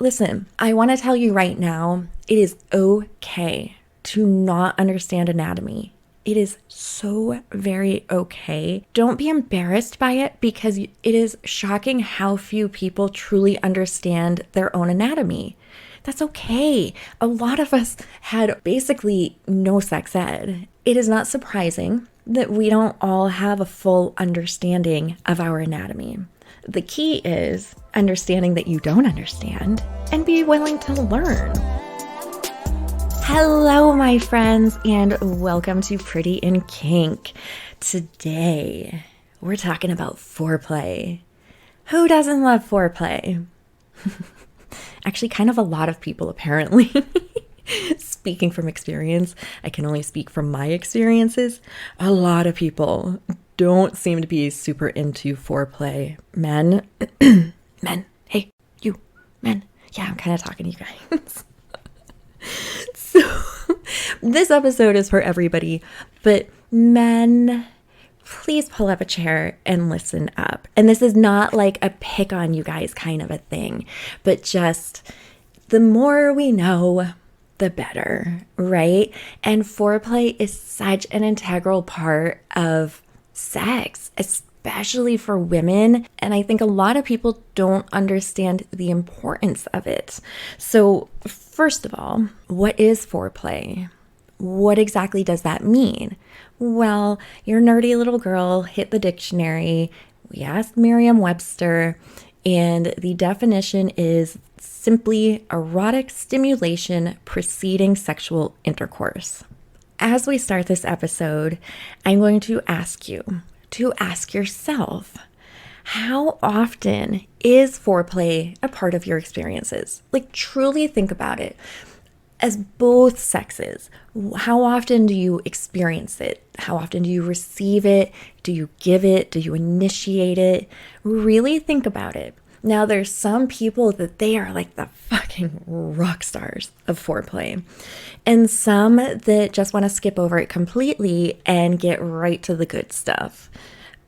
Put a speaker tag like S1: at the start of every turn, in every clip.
S1: listen, I want to tell you right now, it is okay to not understand anatomy. It is so very okay. Don't be embarrassed by it because it is shocking how few people truly understand their own anatomy. That's okay. A lot of us had basically no sex ed. It is not surprising that we don't all have a full understanding of our anatomy. The key is understanding that you don't understand and be willing to learn. Hello, my friends, and welcome to Pretty in Kink. Today, we're talking about foreplay. Who doesn't love foreplay? Actually, kind of a lot of people, apparently. Speaking from experience, I can only speak from my experiences. A lot of people don't seem to be super into foreplay. Men, hey, you, men. Yeah, I'm kind of talking to you guys. So, this episode is for everybody, but men, please pull up a chair and listen up. And this is not like a pick on you guys kind of a thing, but just the more we know, the better, right? And foreplay is such an integral part of sex, especially for women. And I think a lot of people don't understand the importance of it. So first of all, what is foreplay? What exactly does that mean? Well, your nerdy little girl hit the dictionary. We asked Merriam-Webster, and the definition is simply erotic stimulation preceding sexual intercourse. As we start this episode, I'm going to ask you to ask yourself, how often is foreplay a part of your experiences? Like, truly think about it. As both sexes, how often do you experience it? How often do you receive it? Do you give it? Do you initiate it? Really think about it. Now, there's some people that they are like the fucking rock stars of foreplay, and some that just want to skip over it completely and get right to the good stuff.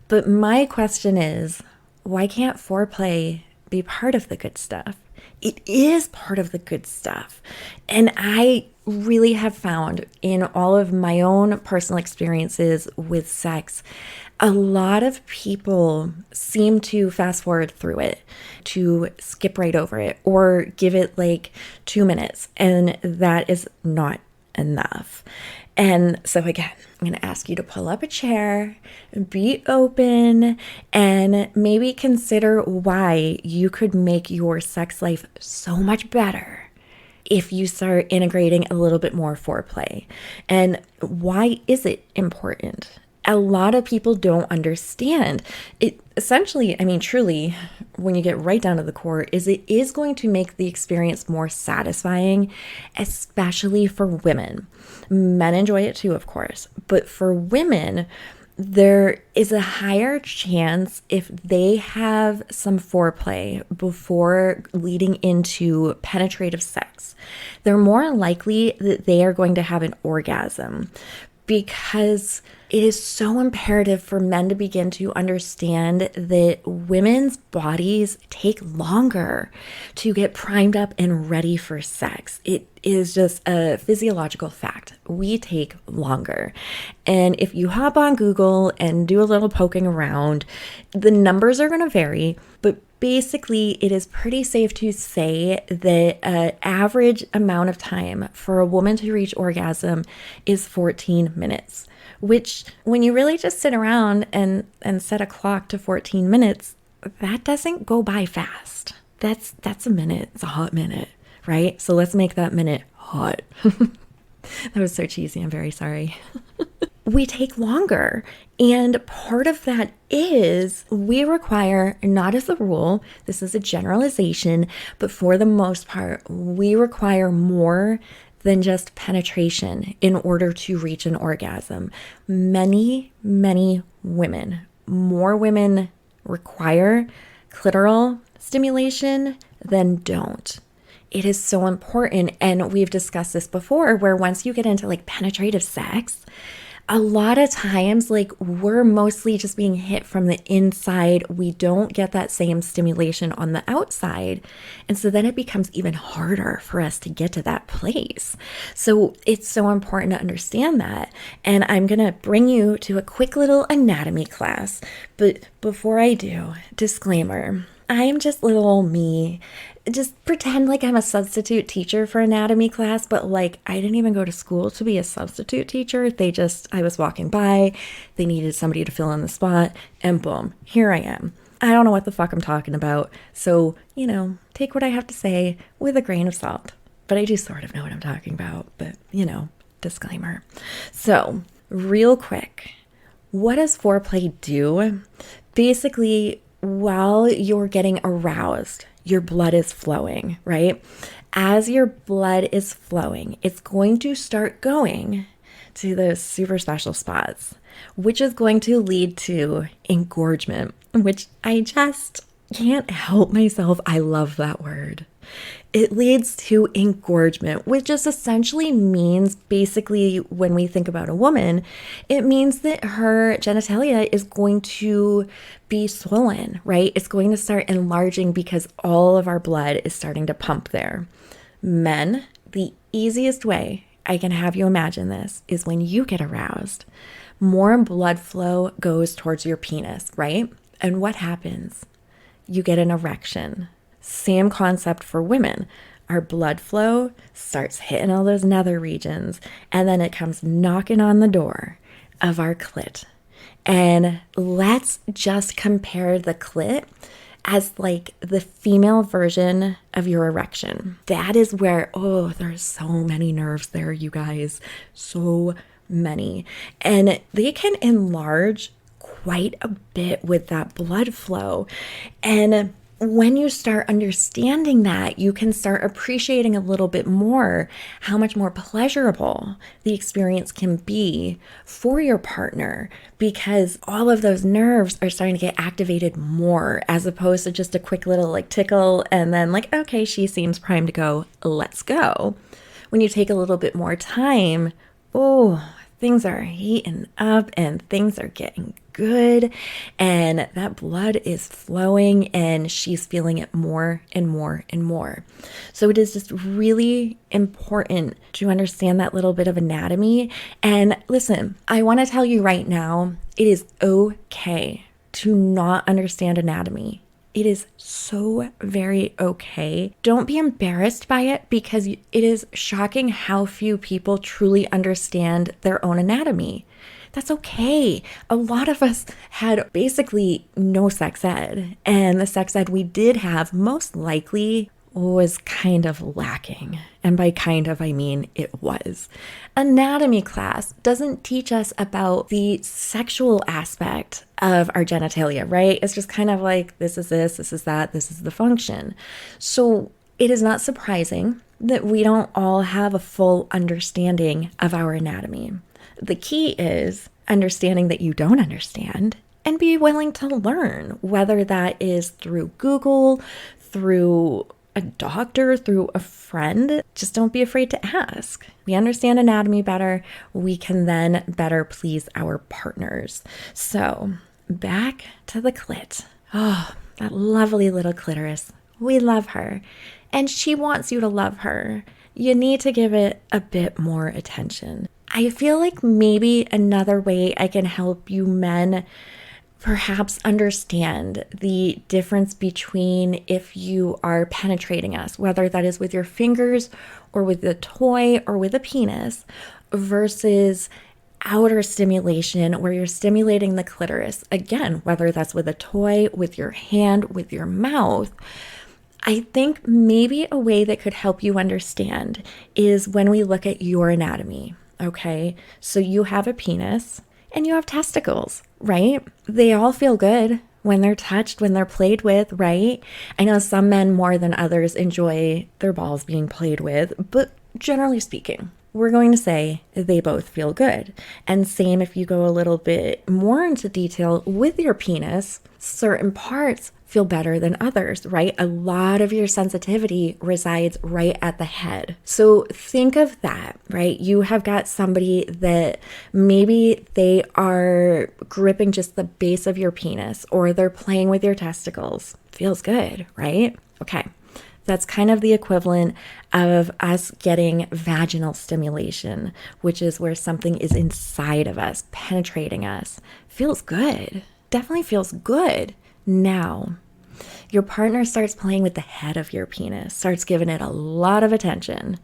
S1: But my question is, why can't foreplay be part of the good stuff? It is part of the good stuff. And I really have found in all of my own personal experiences with sex, a lot of people seem to fast forward through it, to skip right over it, or give it like 2 minutes. And that is not enough. And so again, I'm going to ask you to pull up a chair, be open, and maybe consider why you could make your sex life so much better if you start integrating a little bit more foreplay. And why is it important? A lot of people don't understand it. Essentially, I mean, truly, when you get right down to the core, is it is going to make the experience more satisfying, especially for women. Men enjoy it too, of course, but for women, there is a higher chance if they have some foreplay before leading into penetrative sex, they're more likely that they are going to have an orgasm, because it is so imperative for men to begin to understand that women's bodies take longer to get primed up and ready for sex. It is just a physiological fact. We take longer. And if you hop on Google and do a little poking around, the numbers are going to vary, but basically, it is pretty safe to say that an average amount of time for a woman to reach orgasm is 14 minutes, which when you really just sit around and set a clock to 14 minutes, that doesn't go by fast. That's a minute. It's a hot minute, right? So let's make that minute hot. That was so cheesy. I'm very sorry. We take longer. And part of that is we require, not as a rule, this is a generalization, but for the most part, we require more than just penetration in order to reach an orgasm. Many women, more women require clitoral stimulation than don't. It is so important. And we've discussed this before, where once you get into like penetrative sex, A lot of times, like, we're mostly just being hit from the inside. We don't get that same stimulation on the outside. And so then it becomes even harder for us to get to that place. So it's so important to understand that. And I'm going to bring you to a quick little anatomy class. But before I do, disclaimer, I am just little old me. Just pretend like I'm a substitute teacher for anatomy class, but like I didn't even go to school to be a substitute teacher. I was walking by, they needed somebody to fill in the spot, and boom, here I am. I don't know what the fuck I'm talking about. So, take what I have to say with a grain of salt. But I do sort of know what I'm talking about, but disclaimer. So, real quick, what does foreplay do? Basically, while you're getting aroused, your blood is flowing, right? As your blood is flowing, it's going to start going to those super special spots, which is going to lead to engorgement, which I just can't help myself. I love that word. It leads to engorgement, which just essentially means, basically, when we think about a woman, it means that her genitalia is going to be swollen, right? It's going to start enlarging because all of our blood is starting to pump there. Men, the easiest way I can have you imagine this is when you get aroused, more blood flow goes towards your penis, right? And what happens? You get an erection. Same concept for women. Our blood flow starts hitting all those nether regions, and then it comes knocking on the door of our clit. And let's just compare the clit as like the female version of your erection. That is where, there's so many nerves there, you guys. So many. And they can enlarge quite a bit with that blood flow. And when you start understanding that, you can start appreciating a little bit more how much more pleasurable the experience can be for your partner, because all of those nerves are starting to get activated more, as opposed to just a quick little like tickle and then like, okay, she seems primed to go, let's go. When you take a little bit more time, things are heating up and things are getting good, and that blood is flowing and she's feeling it more and more and more. So it is just really important to understand that little bit of anatomy. And listen, I want to tell you right now, it is okay to not understand anatomy. It is so very okay. Don't be embarrassed by it, because it is shocking how few people truly understand their own anatomy. That's okay. A lot of us had basically no sex ed, and the sex ed we did have most likely was kind of lacking. And by kind of, I mean it was. Anatomy class doesn't teach us about the sexual aspect of our genitalia, right? It's just kind of like, this is this is that, this is the function. So it is not surprising that we don't all have a full understanding of our anatomy. The key is understanding that you don't understand and be willing to learn, whether that is through Google, through a doctor, through a friend. Just don't be afraid to ask. We understand anatomy better. We can then better please our partners. So back to the clit. Oh, that lovely little clitoris. We love her. And she wants you to love her. You need to give it a bit more attention. I feel like maybe another way I can help you men perhaps understand the difference between if you are penetrating us, whether that is with your fingers or with a toy or with a penis, versus outer stimulation where you're stimulating the clitoris. Again, whether that's with a toy, with your hand, with your mouth. I think maybe a way that could help you understand is when we look at your anatomy. Okay, so you have a penis and you have testicles, right? They all feel good when they're touched, when they're played with, right? I know some men more than others enjoy their balls being played with, but generally speaking, we're going to say they both feel good. And same if you go a little bit more into detail with your penis, certain parts feel better than others, right? A lot of your sensitivity resides right at the head. So think of that, right? You have got somebody that maybe they are gripping just the base of your penis, or they're playing with your testicles. Feels good, right? Okay. That's kind of the equivalent of us getting vaginal stimulation, which is where something is inside of us, penetrating us. Feels good. Definitely feels good. Now, your partner starts playing with the head of your penis, starts giving it a lot of attention.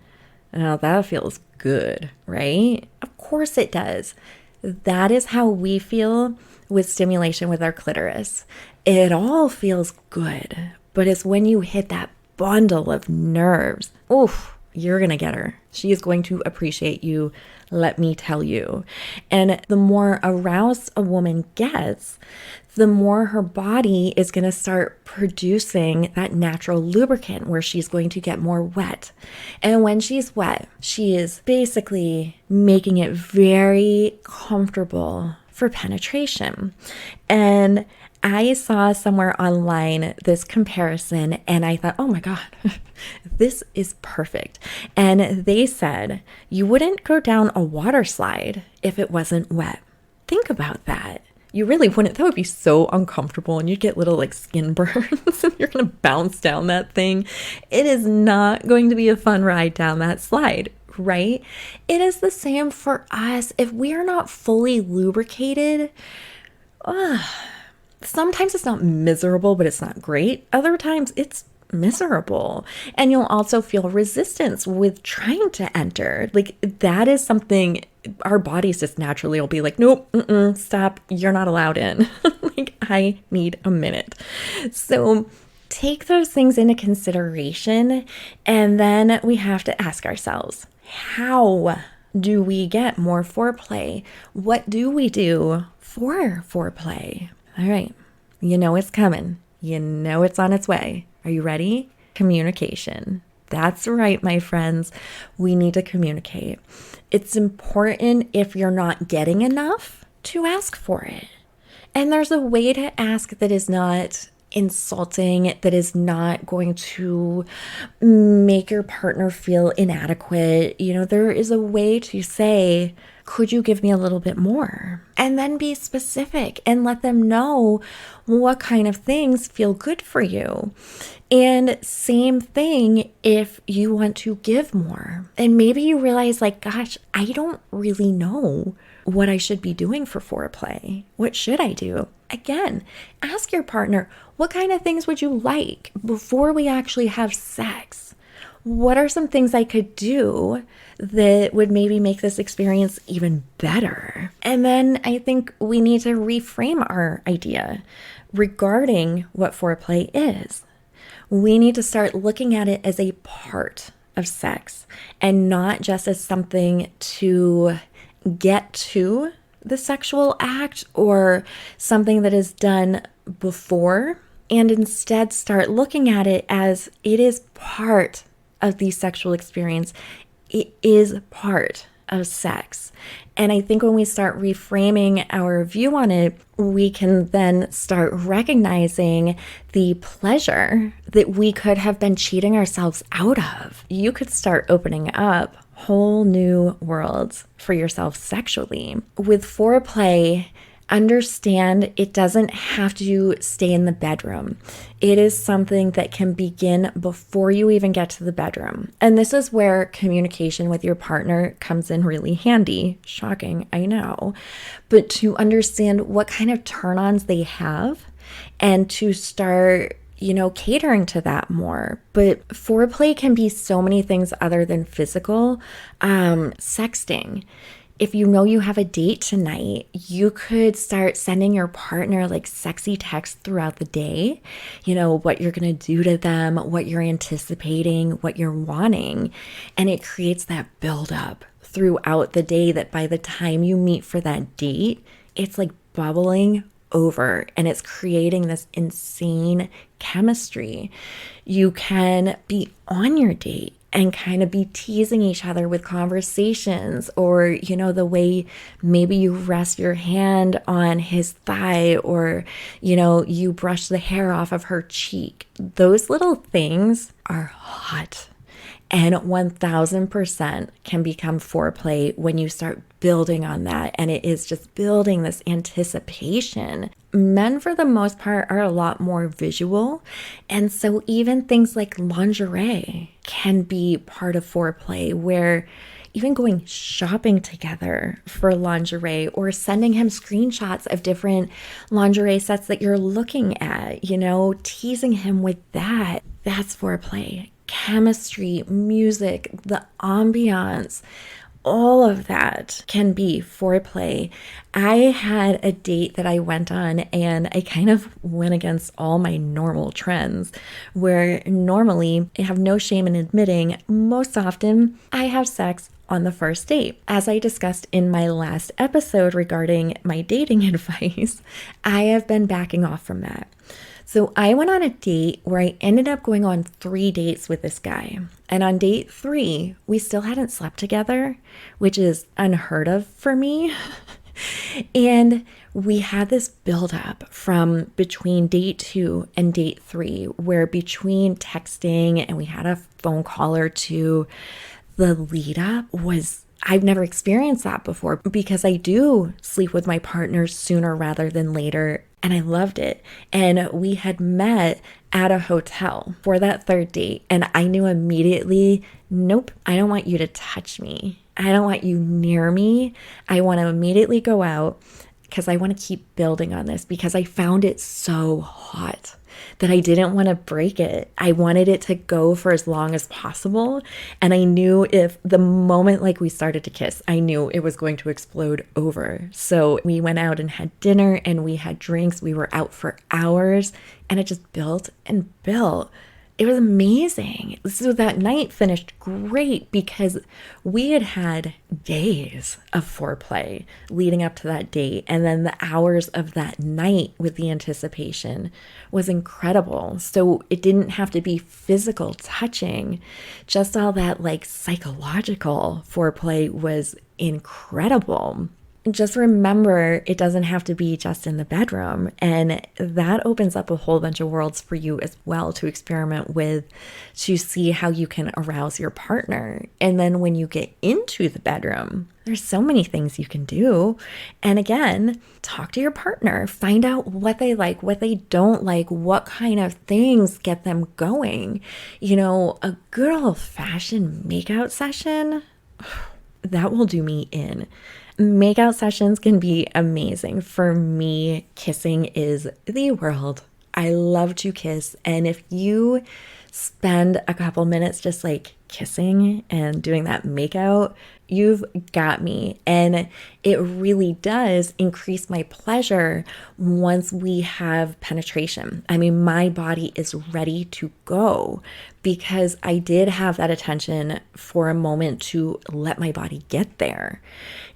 S1: Now that feels good, right? Of course it does. That is how we feel with stimulation with our clitoris. It all feels good, but it's when you hit that bundle of nerves. Oof, you're going to get her. She is going to appreciate you, let me tell you. And the more aroused a woman gets, the more her body is going to start producing that natural lubricant where she's going to get more wet. And when she's wet, she is basically making it very comfortable for penetration. And I saw somewhere online this comparison and I thought, oh my God, this is perfect. And they said, you wouldn't go down a water slide if it wasn't wet. Think about that. You really wouldn't. That would be so uncomfortable and you'd get little like skin burns and you're going to bounce down that thing. It is not going to be a fun ride down that slide, right? It is the same for us. If we are not fully lubricated, sometimes it's not miserable, but it's not great. Other times it's miserable. And you'll also feel resistance with trying to enter. Like that is something our bodies just naturally will be like, nope, stop. You're not allowed in. Like I need a minute. So take those things into consideration. And then we have to ask ourselves, how do we get more foreplay? What do we do for foreplay? All right. You know it's coming. You know it's on its way. Are you ready? Communication. That's right, my friends. We need to communicate. It's important if you're not getting enough to ask for it. And there's a way to ask that is not insulting, that is not going to make your partner feel inadequate. You know, there is a way to say, could you give me a little bit more? And then be specific and let them know what kind of things feel good for you. And same thing if you want to give more. And maybe you realize like, gosh, I don't really know what I should be doing for foreplay. What should I do? Again, ask your partner, what kind of things would you like before we actually have sex? What are some things I could do that would maybe make this experience even better? And then I think we need to reframe our idea regarding what foreplay is. We need to start looking at it as a part of sex and not just as something to get to the sexual act or something that is done before, and instead start looking at it as it is part of the sexual experience. It is part of sex. And I think when we start reframing our view on it, we can then start recognizing the pleasure that we could have been cheating ourselves out of. You could start opening up whole new worlds for yourself sexually. With foreplay, understand it doesn't have to stay in the bedroom. It is something that can begin before you even get to the bedroom. And this is where communication with your partner comes in really handy. Shocking, I know. But to understand what kind of turn-ons they have and to start catering to that more. But foreplay can be so many things other than physical. Sexting. If you know you have a date tonight, you could start sending your partner like sexy texts throughout the day, what you're going to do to them, what you're anticipating, what you're wanting. And it creates that buildup throughout the day that by the time you meet for that date, it's like bubbling over and it's creating this insane chemistry. You can be on your date and kind of be teasing each other with conversations, or, the way maybe you rest your hand on his thigh, or, you brush the hair off of her cheek. Those little things are hot. And 1000% can become foreplay when you start building on that. And it is just building this anticipation. Men, for the most part, are a lot more visual. And so even things like lingerie can be part of foreplay, where even going shopping together for lingerie, or sending him screenshots of different lingerie sets that you're looking at, teasing him with that. That's foreplay. Chemistry, music, the ambiance, all of that can be foreplay. I had a date that I went on, and I kind of went against all my normal trends, where normally, I have no shame in admitting, most often I have sex on the first date. As I discussed in my last episode regarding my dating advice, I have been backing off from that. So I went on a date where I ended up going on 3 dates with this guy. And on date 3, we still hadn't slept together, which is unheard of for me. And we had this buildup from between date 2 and date 3, where between texting and we had a phone call or two, the lead up was, I've never experienced that before, because I do sleep with my partner sooner rather than later. And I loved it. And we had met at a hotel for that 3rd date. And I knew immediately, nope, I don't want you to touch me. I don't want you near me. I want to immediately go out, because I want to keep building on this, because I found it so hot that I didn't want to break it. I wanted it to go for as long as possible. And I knew if the moment like we started to kiss, I knew it was going to explode over. So we went out and had dinner and we had drinks. We were out for hours and it just built and built. It was amazing. So that night finished great because we had had days of foreplay leading up to that date. And then the hours of that night with the anticipation was incredible. So it didn't have to be physical touching. Just all that like psychological foreplay was incredible. Just remember, it doesn't have to be just in the bedroom. And that opens up a whole bunch of worlds for you as well to experiment with, to see how you can arouse your partner. And then when you get into the bedroom, there's so many things you can do. And again, talk to your partner, find out what they like, what they don't like, what kind of things get them going. You know, a good old-fashioned makeout session, that will do me in. Makeout sessions can be amazing. For me, kissing is the world. I love to kiss. And if you spend a couple minutes just like kissing and doing that makeout, you've got me. And it really does increase my pleasure once we have penetration. I mean, my body is ready to go because I did have that attention for a moment to let my body get there.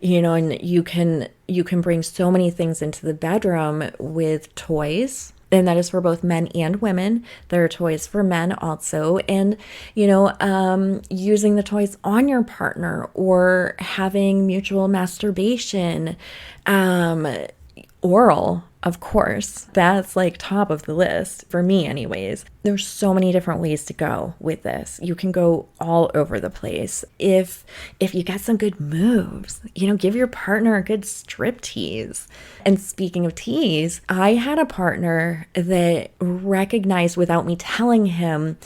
S1: You know, and you can bring so many things into the bedroom with toys. And that is for both men and women. There are toys for men also. And, you know, using the toys on your partner or having mutual masturbation, oral, of course, that's like top of the list for me anyways. There's so many different ways to go with this. You can go all over the place. If you got some good moves, you know, give your partner a good strip tease. And speaking of tease, I had a partner that recognized without me telling him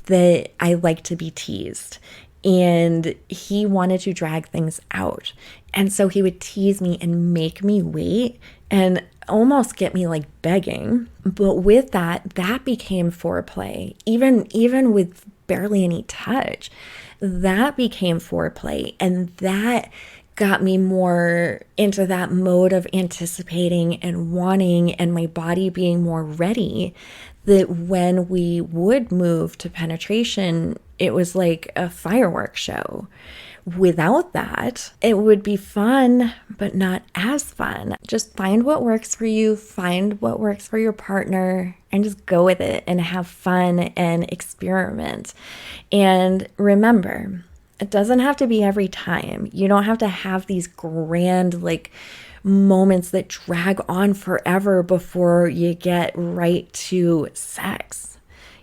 S1: that I like to be teased. And he wanted to drag things out. And so he would tease me and make me wait and almost get me like begging. But with that became foreplay. Even with barely any touch, that became foreplay. And that got me more into that mode of anticipating and wanting, and my body being more ready, that when we would move to penetration, it was like a fireworks show. Without that, it would be fun, but not as fun. Just find what works for you, find what works for your partner, and just go with it and have fun and experiment. And remember, it doesn't have to be every time. You don't have to have these grand, like, moments that drag on forever before you get right to sex.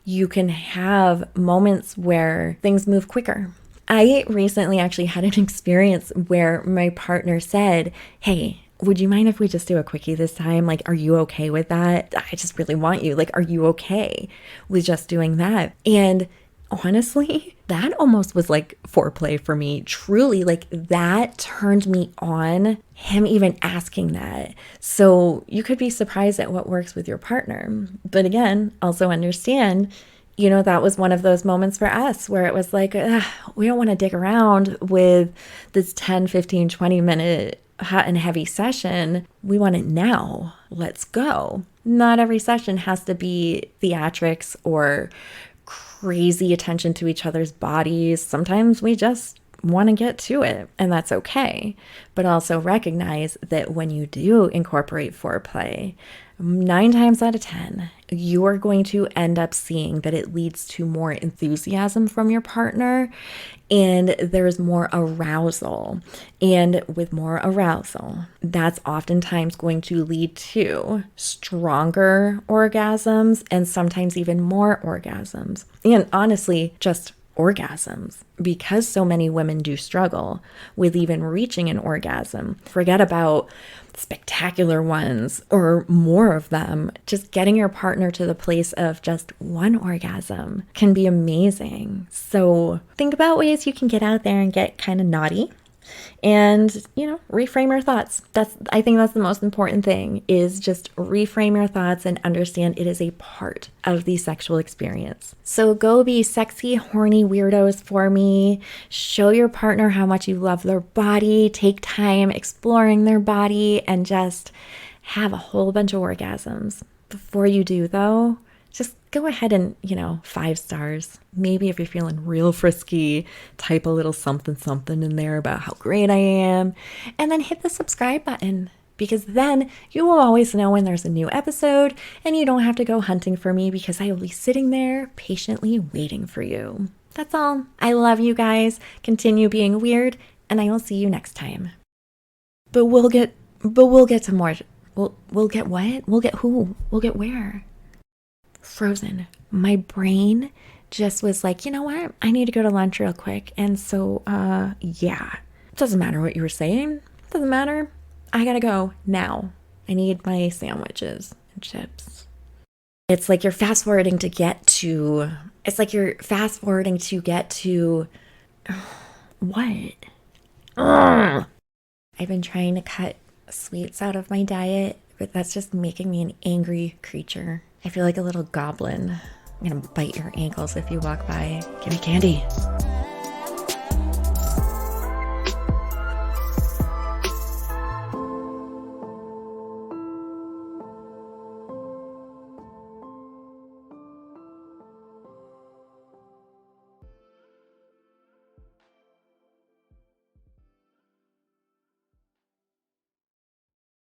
S1: You can have moments where things move quicker. I recently actually had an experience where my partner said, "Hey, would you mind if we just do a quickie this time? Like, are you okay with that? I just really want you. Like, are you okay with just doing that?" And honestly, that almost was like foreplay for me. Truly, like, that turned me on, him even asking that. So you could be surprised at what works with your partner. But again, also understand, that was one of those moments for us where it was like, we don't want to dig around with this 10, 15, 20-minute hot and heavy session. We want it now. Let's go. Not every session has to be theatrics or crazy attention to each other's bodies. Sometimes we just want to get to it, and that's okay. But also recognize that when you do incorporate foreplay, 9 times out of 10, you are going to end up seeing that it leads to more enthusiasm from your partner, and there's more arousal. And with more arousal, that's oftentimes going to lead to stronger orgasms and sometimes even more orgasms. And honestly, just orgasms, because so many women do struggle with even reaching an orgasm. Forget about spectacular ones or more of them. Just getting your partner to the place of just one orgasm can be amazing. So think about ways you can get out there and get kind of naughty and, reframe your thoughts. I think that's the most important thing, is just reframe your thoughts and understand it is a part of the sexual experience. So go be sexy, horny weirdos for me. Show your partner how much you love their body. Take time exploring their body and just have a whole bunch of orgasms. Before you do, though, just go ahead and, 5 stars. Maybe if you're feeling real frisky, type a little something in there about how great I am. And then hit the subscribe button, because then you will always know when there's a new episode and you don't have to go hunting for me, because I will be sitting there patiently waiting for you. That's all. I love you guys. Continue being weird, and I will see you next time. But we'll get to more. We'll get what? We'll get who? We'll get where? Frozen. My brain just was like, you know what? I need to go to lunch real quick. And so, yeah. It doesn't matter what you were saying. It doesn't matter. I gotta go now. I need my sandwiches and chips. It's like you're fast forwarding to get to what? Ugh. I've been trying to cut sweets out of my diet, but that's just making me an angry creature. I feel like a little goblin. I'm gonna bite your ankles if you walk by. Give me candy.